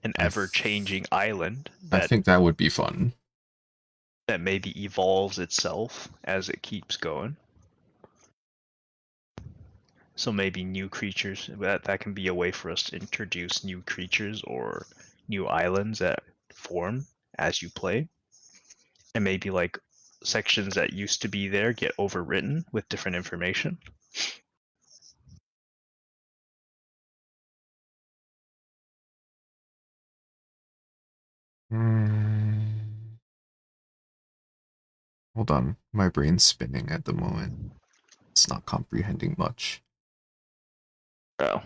an I ever-changing island think that would be fun. that maybe evolves itself as it keeps going. So maybe new creatures, that can be a way for us to introduce new creatures or new islands that form as you play. And maybe like sections that used to be there get overwritten with different information. Hold on, my brain's spinning at the moment. It's not comprehending much. Oh,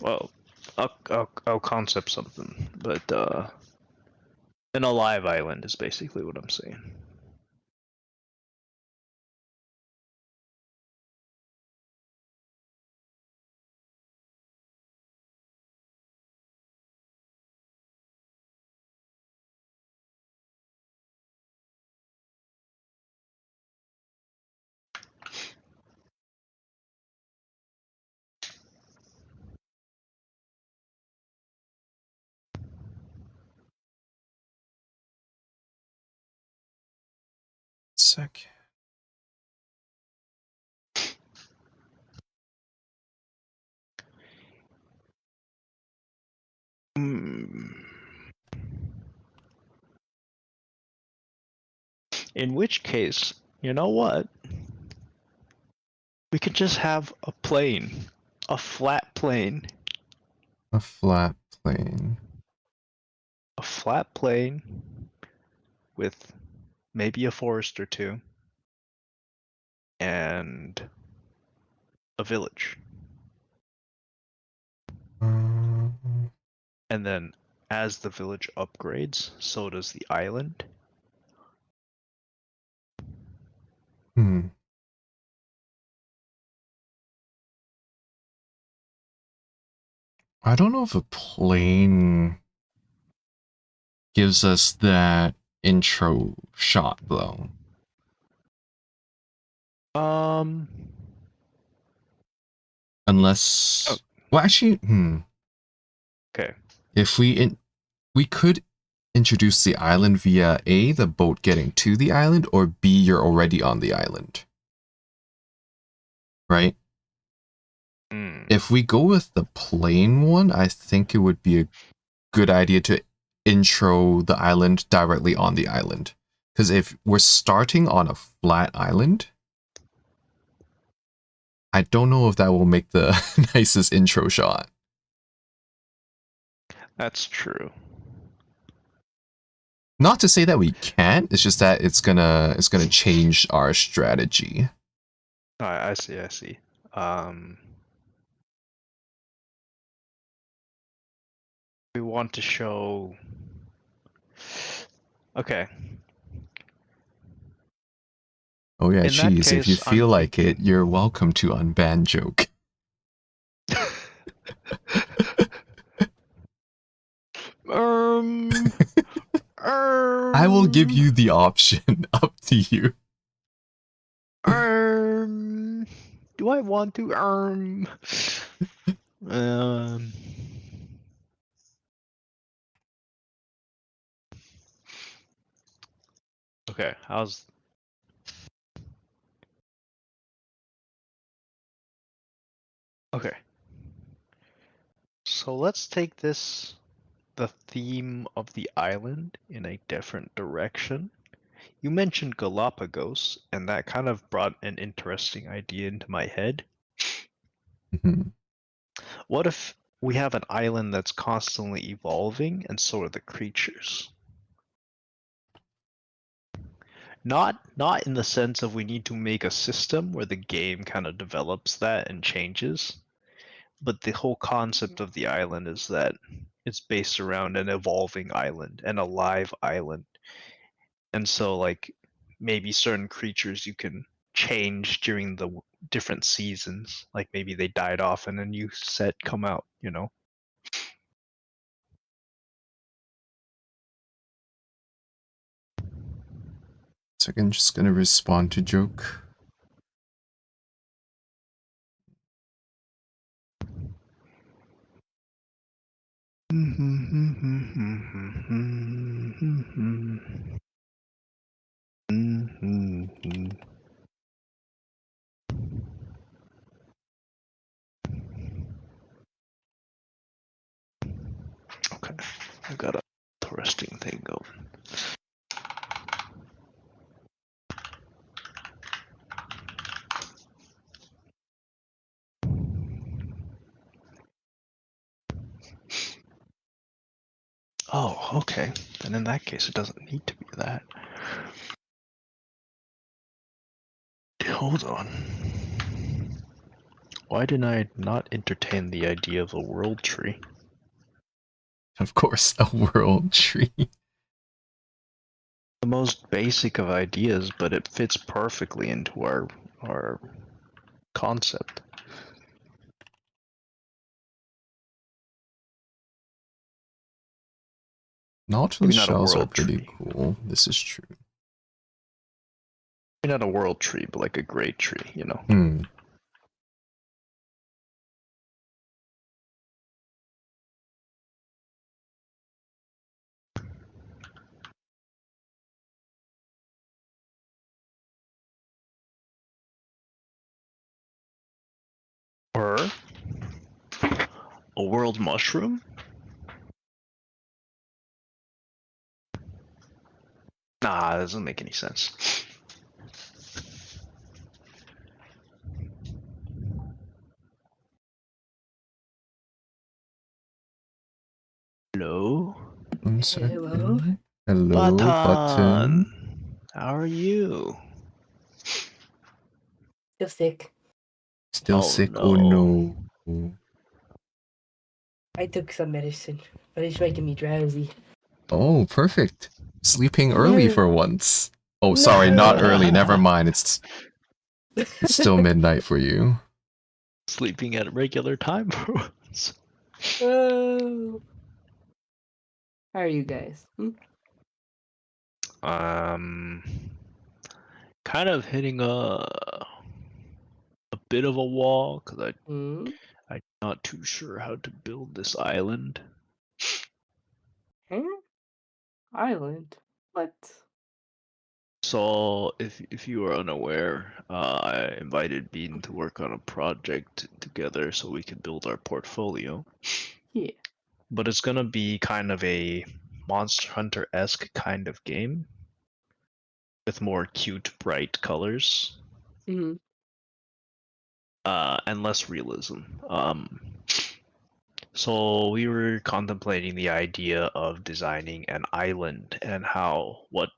well, I'll concept something, but an alive island is basically what I'm saying. Second. In which case, you know what? We could just have a plane, a flat plane. A flat plane. A flat plane with maybe a forest or two and a village. And then as the village upgrades, so does the island. I don't know if a plane gives us that intro shot, though. Unless... Oh. Well, actually, Okay. If we could introduce the island via A, the boat getting to the island, or B, you're already on the island. Right? If we go with the plane one, I think it would be a good idea to intro the island directly on the island. Because if we're starting on a flat island, I don't know if that will make the nicest intro shot. That's true. Not to say that we can't, it's just that it's gonna change our strategy. I see. We want to show... Okay. Oh yeah, In that geez, if you case, I'm feel like it, thinking... you're welcome to unban joke. I will give you the option, up to you. Do I want to Okay, how's... Okay. So let's take this, the theme of the island, in a different direction. You mentioned Galapagos, and that kind of brought an interesting idea into my head. What if we have an island that's constantly evolving, and so are the creatures? Not in the sense of we need to make a system where the game kind of develops that and changes, but the whole concept of the island is that it's based around an evolving island, an alive island. And so like maybe certain creatures you can change during the different seasons, like maybe they died off and a new set come out, you know. So I'm just gonna respond to joke. I've got a interesting thing going. Oh, okay. Then in that case, it doesn't need to be that. Hold on. Why did I not entertain the idea of a world tree? Of course, a world tree. The most basic of ideas, but it fits perfectly into our concept. Nautilus Maybe not a shells are world pretty tree. cool. This is true. Maybe not a world tree, but like a great tree, you know. Hmm. Or a world mushroom? Nah, that doesn't make any sense. Hello? One Hello. second. Hello, Button! button. How are you? Still sick. Still Oh sick? Oh no. no. I took some medicine, but it's making me drowsy. Oh, perfect. Sleeping early No. for once. Oh, sorry, not early. No. Never mind. It's still midnight for you. Sleeping at a regular time for once. Oh. How are you guys? Um, kind of hitting a bit of a wall because I'm not too sure how to build this island. Huh? Island? What? So if you are unaware, I invited Bean to work on a project together so we could build our portfolio. Yeah. But it's gonna be kind of a Monster Hunter-esque kind of game with more cute, bright colors. Mm-hmm. And less realism. So we were contemplating the idea of designing an island and how what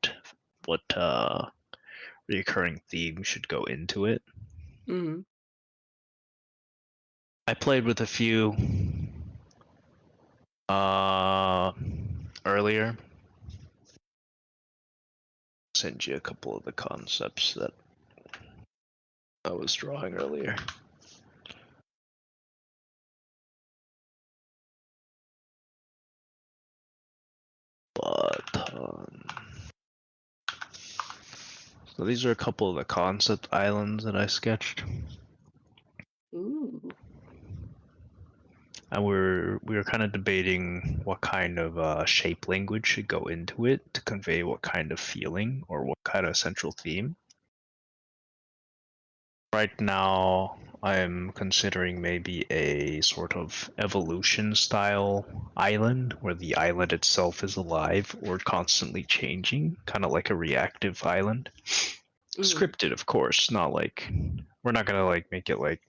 recurring theme should go into it. Mm-hmm. I played with a few earlier. Send you a couple of the concepts that I was drawing earlier. But so these are a couple of the concept islands that I sketched. Ooh. And we were kind of debating what kind of shape language should go into it to convey what kind of feeling or what kind of central theme. Right now, I'm considering maybe a sort of evolution style island where the island itself is alive or constantly changing, kind of like a reactive island. Mm-hmm. Scripted, of course, not like we're not gonna like make it like,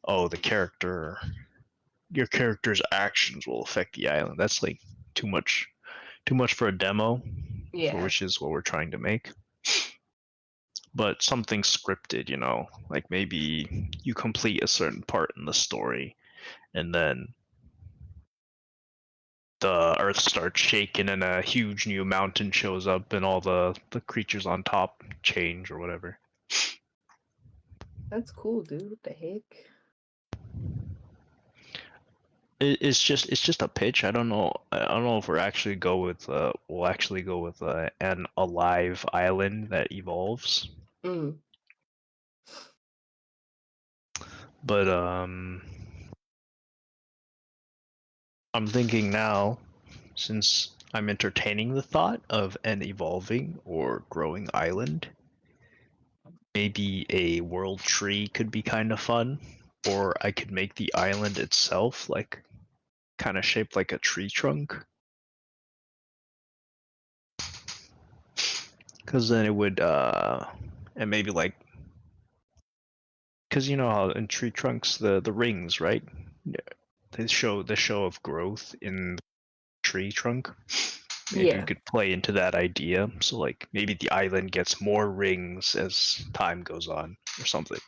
oh, your character's actions will affect the island. That's like too much for a demo, for Yeah. which is what we're trying to make. But something scripted, you know, like maybe you complete a certain part in the story, and then the earth starts shaking and a huge new mountain shows up and all the creatures on top change or whatever. That's cool, dude. What the heck? It's just a pitch. I don't know if we'll actually go with an alive island that evolves. Mm. But I'm thinking now, since I'm entertaining the thought of an evolving or growing island, maybe a world tree could be kind of fun, or I could make the island itself like kind of shaped like a tree trunk. Because then it would, and maybe like, because you know how in tree trunks the rings, right? Yeah, they show the show of growth in the tree trunk. Maybe Yeah. you could play into that idea. So like maybe the island gets more rings as time goes on, or something.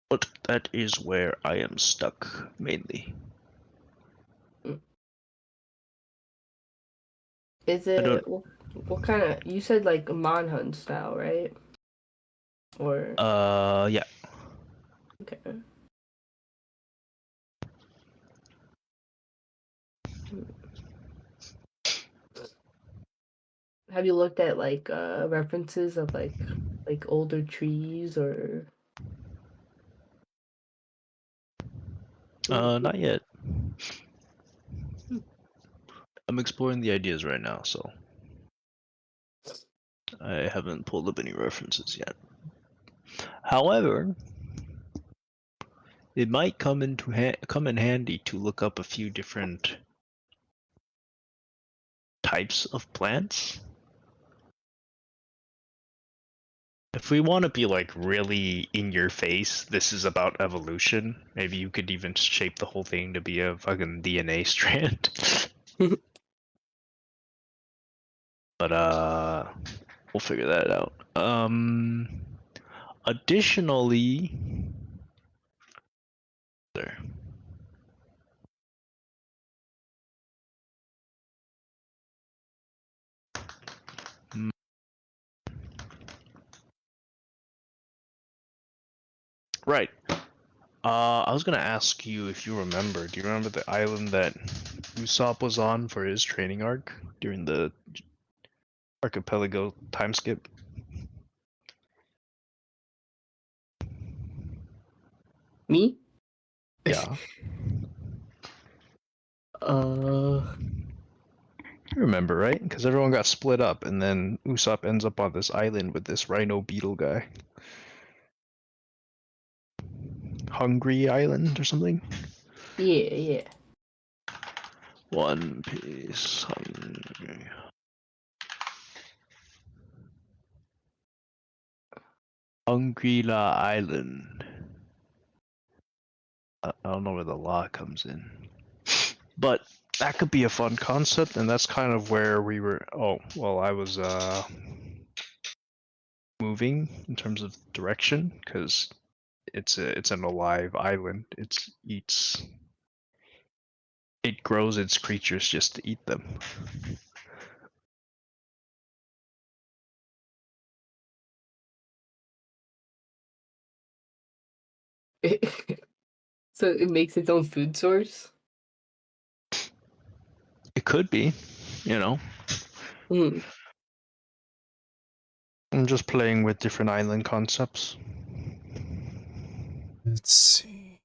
But that is where I am stuck mainly. Is I don't. it what kind of? You said like Manhunt style, right? Or Yeah. okay. Have you looked at like references of like older trees or? Not yet. Hmm. I'm exploring the ideas right now, so I haven't pulled up any references yet. However, it might come in handy to look up a few different types of plants. If we want to be like really in your face, this is about evolution. Maybe you could even shape the whole thing to be a fucking DNA strand. But we'll figure that out. Additionally, there. Right. I was gonna ask you if you remember. Do you remember the island that Usopp was on for his training arc during the archipelago time skip? Me? Yeah. Uh, You remember, right? Because everyone got split up, and then Usopp ends up on this island with this rhino beetle guy. Hungry Island or something? yeah. One Piece. Hungry. Hungry-La Island. I don't know where the law comes in. But that could be a fun concept, and that's kind of where we were. Oh, well, I was moving in terms of direction because it's an alive island. It grows its creatures just to eat them. So it makes its own food source. It could be, you know. Hmm. I'm just playing with different island concepts. Let's see.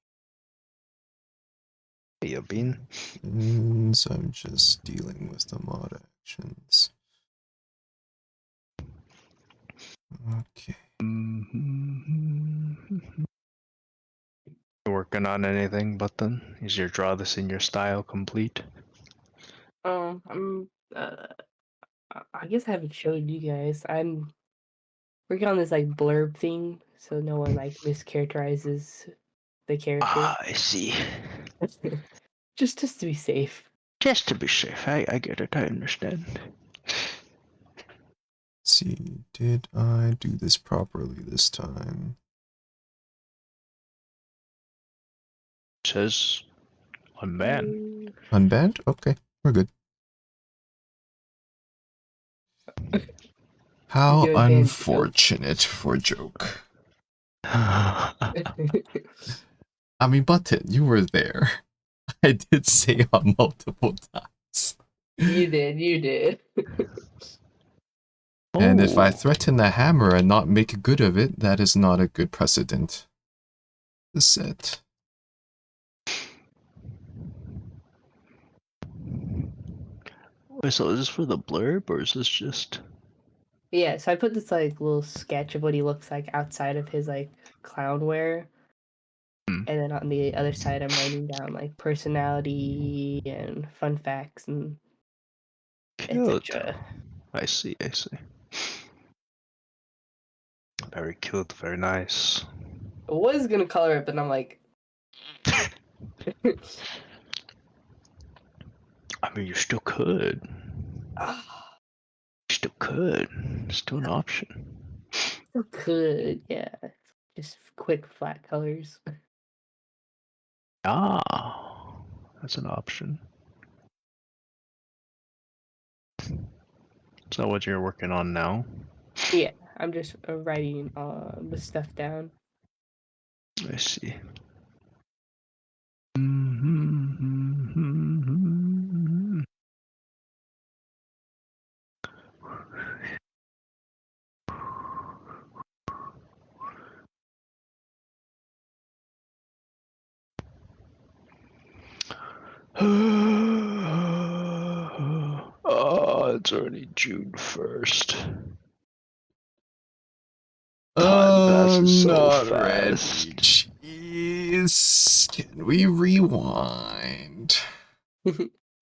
Hey, Bean. Actions. I'm just dealing with the mod actions. Okay. You working on anything, Button? Is your draw this in your style complete? I'm I guess I haven't showed you guys. I'm working on this like blurb thing, so no one like mischaracterizes the character. Ah, I see. just to be safe. Just to be safe, I get it, I understand. Let's see. Did I do this properly this time? It says unban. Unbanned? Okay, we're good. You How can ban jokes. unfortunate for joke. I mean, Button, you were there. I did say on multiple times. You did. And if I Oh, threaten the hammer and not make good of it, that is not a good precedent to set. so is this for the blurb or is this just? Yeah, so I put this like little sketch of what he looks like outside of his like clown wear. Hmm. And then on the other side, I'm writing down like personality and fun facts and Cute. etc. I see. Very cute. Very nice. I was gonna color it, but I'm like, I mean, you still could. ah, You still could. Still an option. so good, yeah. Just quick flat colors. Ah, that's an option. Is that what you're working on now? Yeah, I'm just writing the stuff down. I see. Oh, it's already June 1st. Time passes I'm so not ready. fast. Jeez. Can we rewind?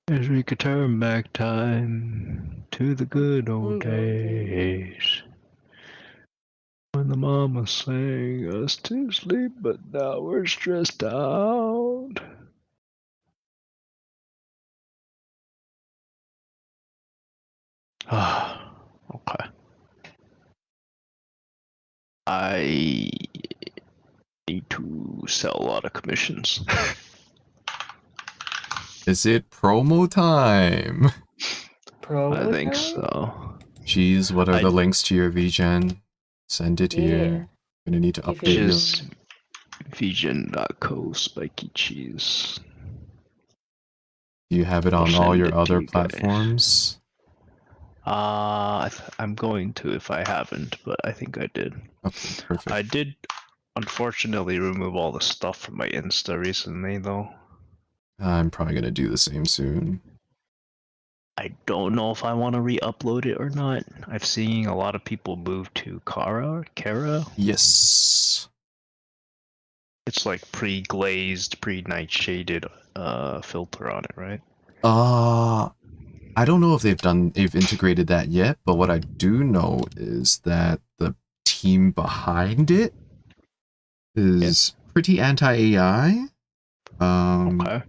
As we could turn back time to the good old Old days. When the mama sang us to sleep, but now we're stressed out. Ah, okay. I need to sell a lot of commissions. Is it promo time? I think Promo time? so. Jeez, what are I the links to your VGen? Send it Yeah. here. Gonna need to Give update it your. Just vegan.co spiky cheese. Do you have it I'll on all send your it to other you guys. platforms? I'm going to if I haven't, but I think I did. Okay, perfect. I did unfortunately remove all the stuff from my Insta recently, though. I'm probably gonna do the same soon. I don't know if I want to re-upload it or not. I've seen a lot of people move to Kara. Yes. It's like pre-glazed, pre-night shaded filter on it, right? I don't know if they've integrated that yet, but what I do know is that the team behind it is pretty anti-AI. Okay.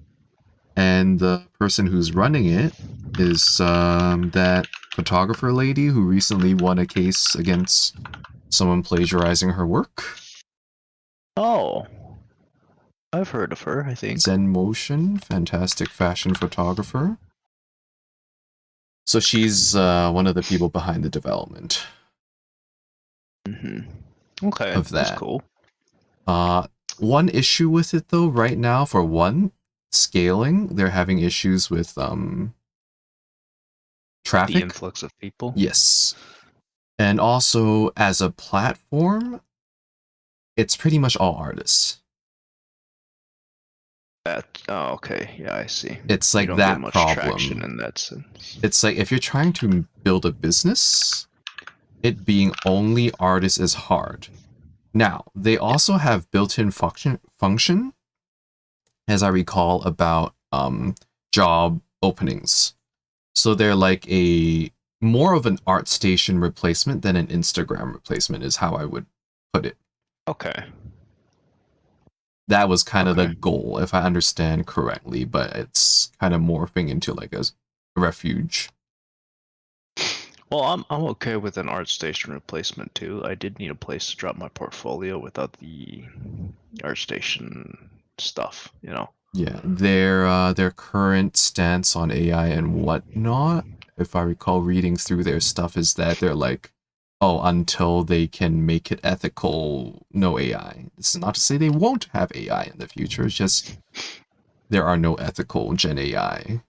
And the person who's running it is that photographer lady who recently won a case against someone plagiarizing her work. Oh, I've heard of her, I think. Zen Motion, fantastic fashion photographer. So she's one of the people behind the development Okay, of that's that. cool. One issue with it though, right now, for one, scaling, they're having issues with The traffic. influx of people. Yes. And also, as a platform, it's pretty much all artists. Okay, yeah, I see. It's You like don't get that much traction problem. in that sense. It's like if you're trying to build a business, it being only artists is hard. Now, they also have built-in function, as I recall, about job openings. So they're like a more of an ArtStation replacement than an Instagram replacement is how I would put it. Okay. That was kind of the Okay. goal, if I understand correctly, but it's kind of morphing into like a refuge. Well, I'm okay with an ArtStation replacement too. I did need a place to drop my portfolio without the ArtStation stuff, you know. Yeah, their current stance on AI and whatnot, if I recall reading through their stuff, is that they're like, oh, until they can make it ethical, no AI. This is not to say they won't have AI in the future, it's just there are no ethical Gen AI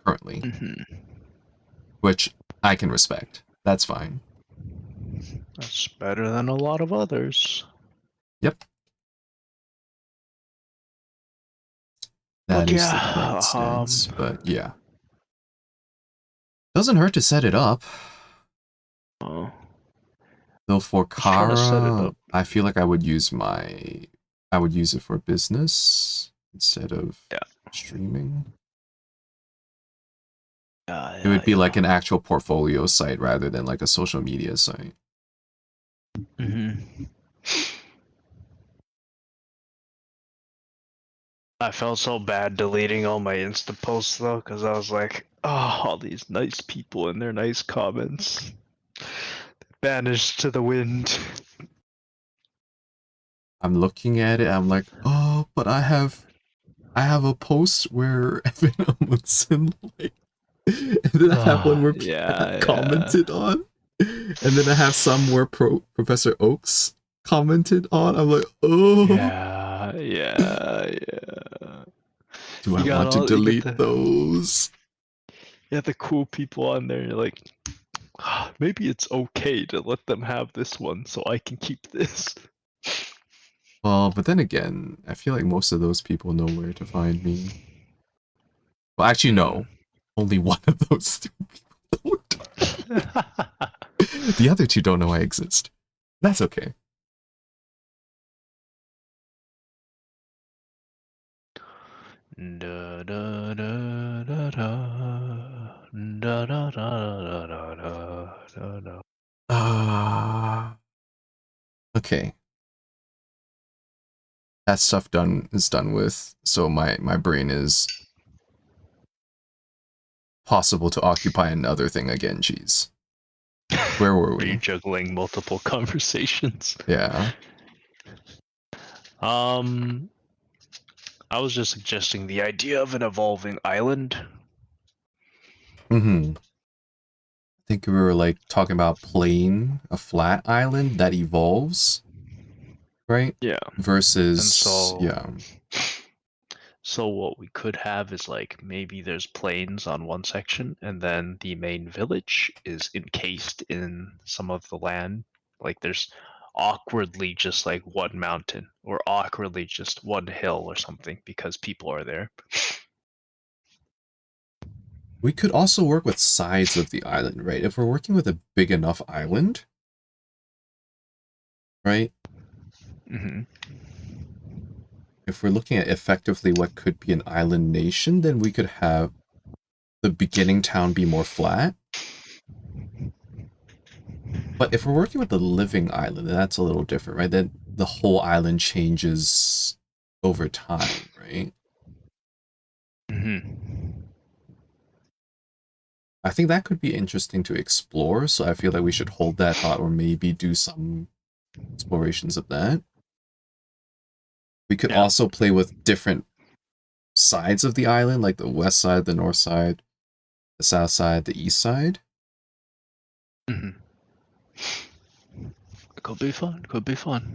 currently, which I can respect. That's fine. That's better than a lot of others. Yep. That But is the current yeah, stance, but yeah. Doesn't hurt to set it up. uh, Though for just trying to set it Kara, up. I feel like I would use my I would use it for business instead of streaming. It would be like an actual portfolio site rather than like a social media site. Mm-hmm. I felt so bad deleting all my Insta posts though, because I was like, oh, all these nice people and their nice comments vanished to the wind. I'm looking at it, I'm like, oh, but I have a post where Evan Amundsen like, and then I have one where Pat commented on, and then I have some where Professor Oaks commented on. I'm like, oh, yeah. do I want to delete those? You have the cool people on there. You're like, maybe it's okay to let them have this one, so I can keep this. Well, but then again, I feel like most of those people know where to find me. Well, actually, no. Only one of those two people don't. The other two don't know I exist. That's okay. Da, da, da, da, da. Da, da, da, da, da, da, da. Okay. That stuff is done with, so my brain is possible to occupy another thing again, geez. Where were we? Are you juggling multiple conversations? Yeah. I was just suggesting the idea of an evolving island. I think we were like talking about a flat island that evolves, right? Yeah. Versus, yeah. So what we could have is like maybe there's plains on one section, and then the main village is encased in some of the land. Like there's awkwardly just like one mountain, or awkwardly just one hill or something, because people are there. We could also work with sides of the island, right? If we're working with a big enough island, right? Mm-hmm. If we're looking at effectively what could be an island nation, then we could have the beginning town be more flat. But if we're working with the living island, that's a little different, right? Then the whole island changes over time, right? Mm-hmm. I think that could be interesting to explore, so I feel like we should hold that thought or maybe do some explorations of that. We could also play with different sides of the island, like the west side, the north side, the south side, the east side. Mm-hmm. Could be fun. Could be fun.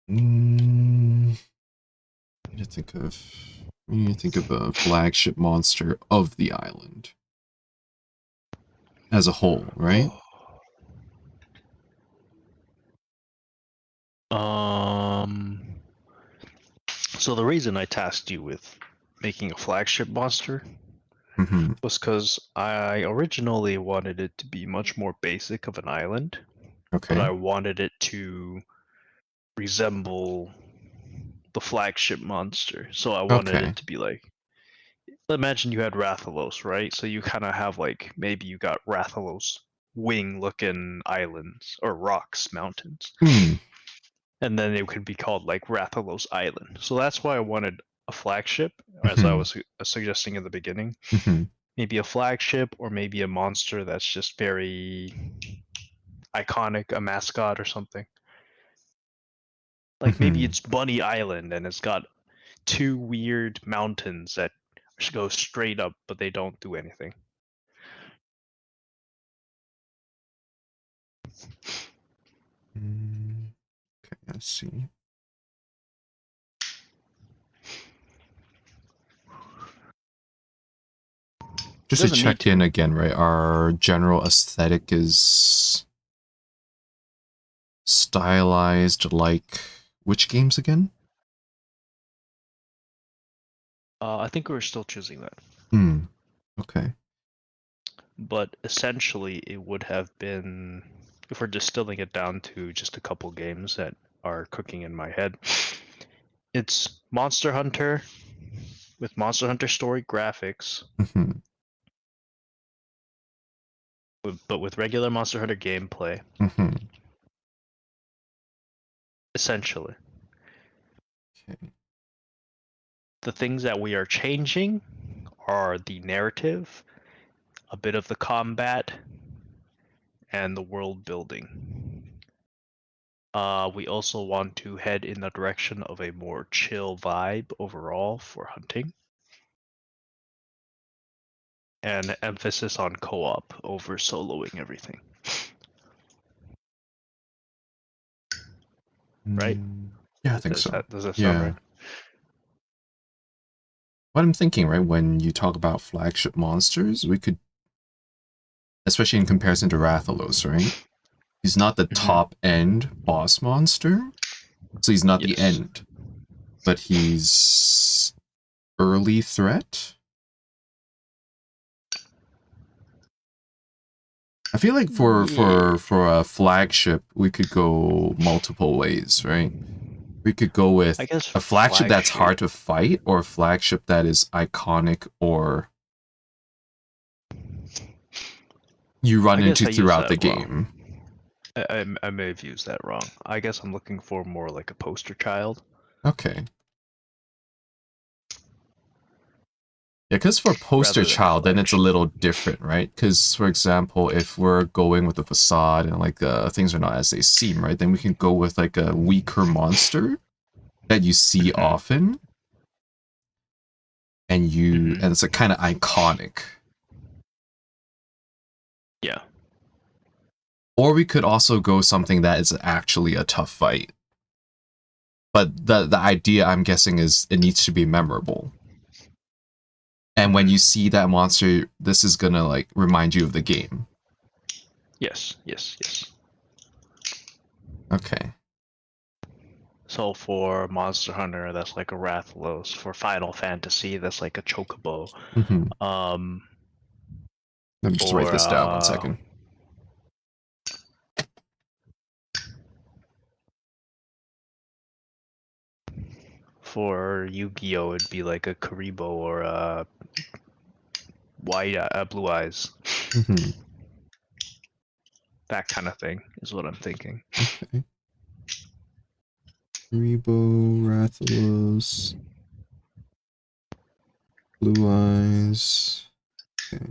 I need to think of a flagship monster of the island as a whole, right? So the reason I tasked you with making a flagship monster was because I originally wanted it to be much more basic of an island, but I wanted it to resemble the flagship monster. So I wanted it to be like, imagine you had Rathalos, right? So you kind of have like, maybe you got Rathalos wing-looking islands or rocks, mountains. And then it could be called like Rathalos Island. So that's why I wanted a flagship, as I was suggesting in the beginning. Maybe a flagship, or maybe a monster that's just very iconic, a mascot or something. Like maybe it's Bunny Island and it's got two weird mountains that go straight up, but they don't do anything. Okay, let's see. Just to check in again, right? Our general aesthetic is stylized like which games again? I think we're still choosing that. Hmm. Okay. But essentially, it would have been, if we're distilling it down to just a couple games that are cooking in my head, it's Monster Hunter with Monster Hunter story graphics, Mm-hmm. but with regular Monster Hunter gameplay, Mm-hmm. essentially. Okay. The things that we are changing are the narrative, a bit of the combat, and the world building. We also want to head in the direction of a more chill vibe overall for hunting. And emphasis on co-op over soloing everything. Right? Yeah, I think so. Does that sound Yeah. right? What I'm thinking, right, when you talk about flagship monsters, we could, especially in comparison to Rathalos, right? He's not the top end boss monster, so he's not the Yes. end, but he's early threat. I feel like for Yeah. a flagship, we could go multiple ways, right? We could go I with guess a flagship that's flagship. hard to fight, or a flagship that is iconic, or you run I guess into I used throughout that the game. wrong. I may have used that wrong. I guess I'm looking for more like a poster child. Okay. Yeah, because for poster Rather than a child, then it's a flagship. little different, right? Because, for example, if we're going with the facade and like things are not as they seem, right? Then we can go with like a weaker monster that you see often, and it's a kind of iconic. Yeah. Or we could also go something that is actually a tough fight. But the idea, I'm guessing, is it needs to be memorable. And when you see that monster, this is gonna like remind you of the game. Yes. Yes. Yes. Okay. So for Monster Hunter, that's like a Rathalos. For Final Fantasy, that's like a Chocobo. Mm-hmm. Um, Let me just write for this down 1 second. Yu-Gi-Oh, it'd be like a Karibo or a white blue eyes. Mm-hmm. That kind of thing is what I'm thinking. Okay. Rebo, Rathalos, Blue Eyes. Okay.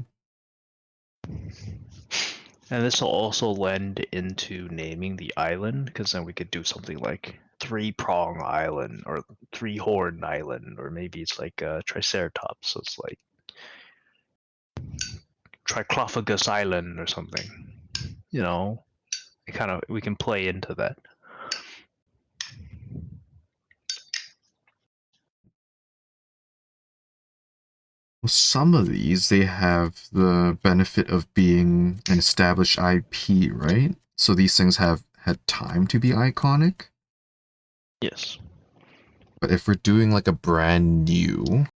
And this will also lend into naming the island, because then we could do something like Three-Prong Island or Three-Horn Island, or maybe it's like a Triceratops, so it's like Triclophagus Island or something. You know, we can play into that. Well, some of these, they have the benefit of being an established IP, right? So these things have had time to be iconic. Yes. But if we're doing like a brand new,